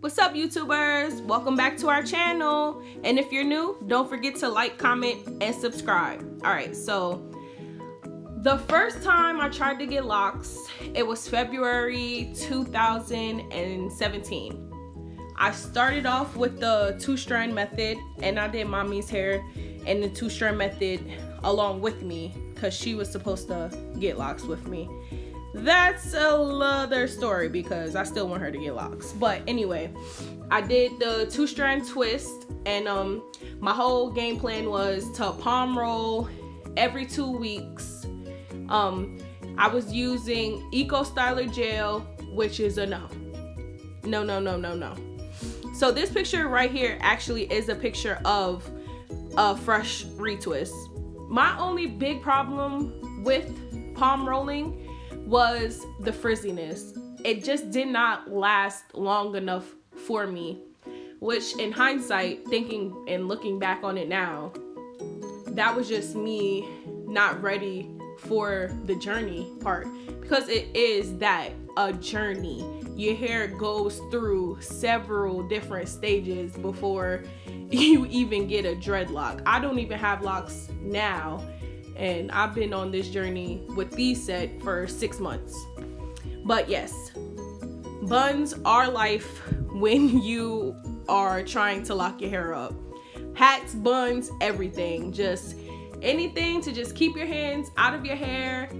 What's up, YouTubers? Welcome back to our channel. And if you're new, don't forget to like, comment, and subscribe. All right, so the first time I tried to get locks, it was February 2017. I started off with the 2-strand method, and I did mommy's hair and the 2-strand method along with me because she was supposed to get locks with me. That's another story because I still want her to get locks. But anyway, I did the 2-strand twist, and my whole game plan was to palm roll every 2 weeks. I was using Eco Styler gel, which is a no. So this picture right here actually is a picture of a fresh retwist. My only big problem with palm rolling was the frizziness. It just did not last long enough for me, which in hindsight, thinking and looking back on it now, that was just me not ready for the journey part, because it is that a journey. Your hair goes through several different stages before you even get a dreadlock. I don't even have locks now, and I've been on this journey with these set for 6 months. But yes, buns are life when you are trying to lock your hair up. Hats, buns, everything. Just anything to just keep your hands out of your hair.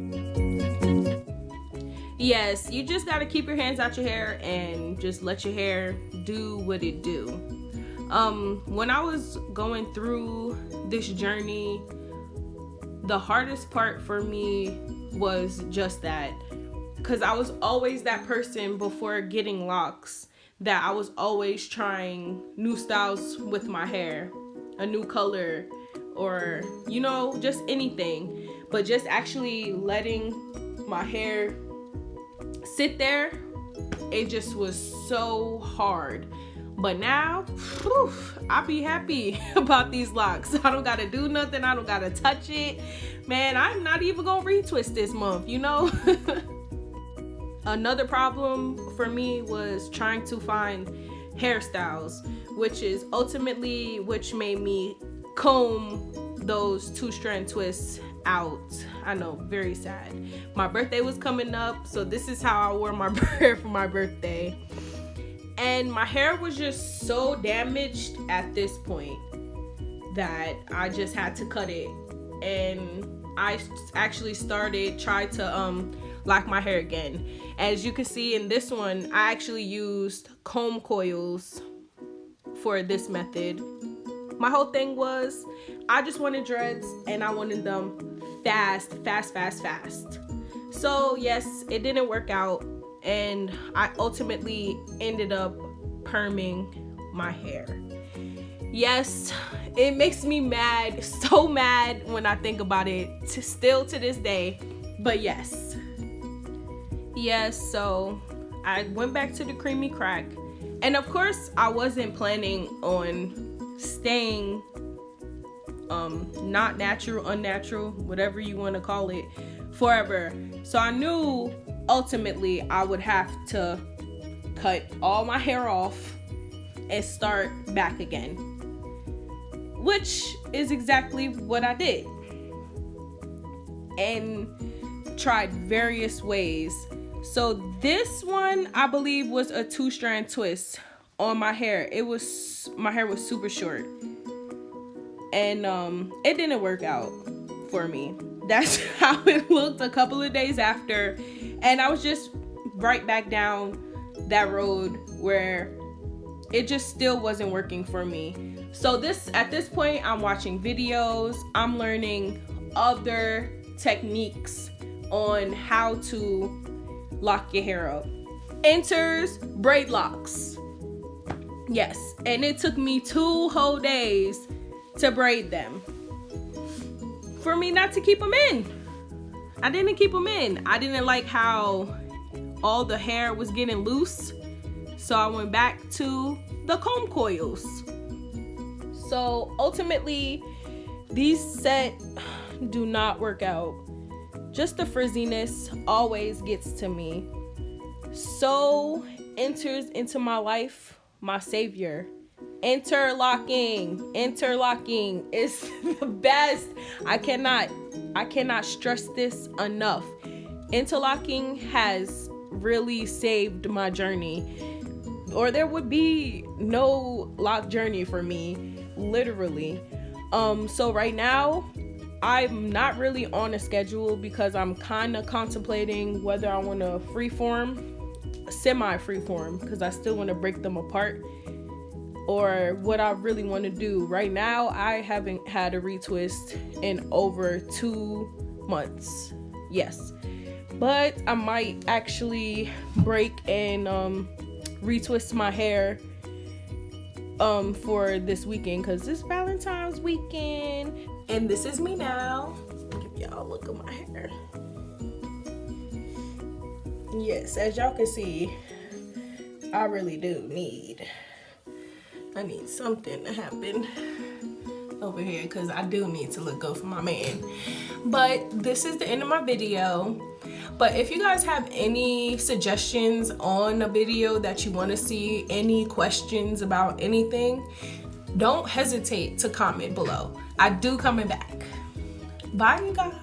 Yes, you just gotta keep your hands out your hair and just let your hair do what it do. When I was going through this journey, the hardest part for me was just that, because I was always that person before getting locks that I was always trying new styles with my hair, a new color, or you know, just anything. But just actually letting my hair sit there, it just was so hard. But now, whew, I be happy about these locks. I don't gotta do nothing. I don't gotta touch it. Man, I'm not even gonna retwist this month, you know? Another problem for me was trying to find hairstyles, which made me comb those 2-strand twists out. I know, very sad. My birthday was coming up, so this is how I wore my hair for my birthday. And my hair was just so damaged at this point that I just had to cut it. And I actually tried to lock my hair again. As you can see in this one, I actually used comb coils for this method. My whole thing was, I just wanted dreads and I wanted them fast. So yes, it didn't work out, and I ultimately ended up perming my hair. Yes, it makes me mad, so mad when I think about it, still to this day. But yes, so I went back to the creamy crack, and of course I wasn't planning on staying not natural, unnatural, whatever you want to call it, forever. So I knew ultimately I would have to cut all my hair off and start back again, which is exactly what I did, and tried various ways. So this one, I believe, was a 2-strand twist on my hair. My hair was super short, and it didn't work out for me. That's how it looked a couple of days after, and I was just right back down that road where it just still wasn't working for me. So at this point, I'm watching videos, I'm learning other techniques on how to lock your hair up. Enters braid locks. Yes, and it took me 2 whole days to braid them, for me not to keep them in. I didn't keep them in. I didn't like how all the hair was getting loose, so I went back to the comb coils. So ultimately, these sets do not work out. Just the frizziness always gets to me. So enters into my life my savior. Interlocking is the best. I cannot stress this enough. Interlocking has really saved my journey, or there would be no loc journey for me, literally. So right now I'm not really on a schedule because I'm kind of contemplating whether I want to semi-freeform, because I still want to break them apart, or what I really want to do. Right now, I haven't had a retwist in over 2 months. Yes. But I might actually break and retwist my hair for this weekend, because it's Valentine's weekend. And this is me now. Give y'all a look at my hair. Yes, as y'all can see, I really do I need something to happen over here, because I do need to look good for my man. But this is the end of my video. But if you guys have any suggestions on a video that you want to see, any questions about anything, don't hesitate to comment below. I do coming back. Bye, you guys.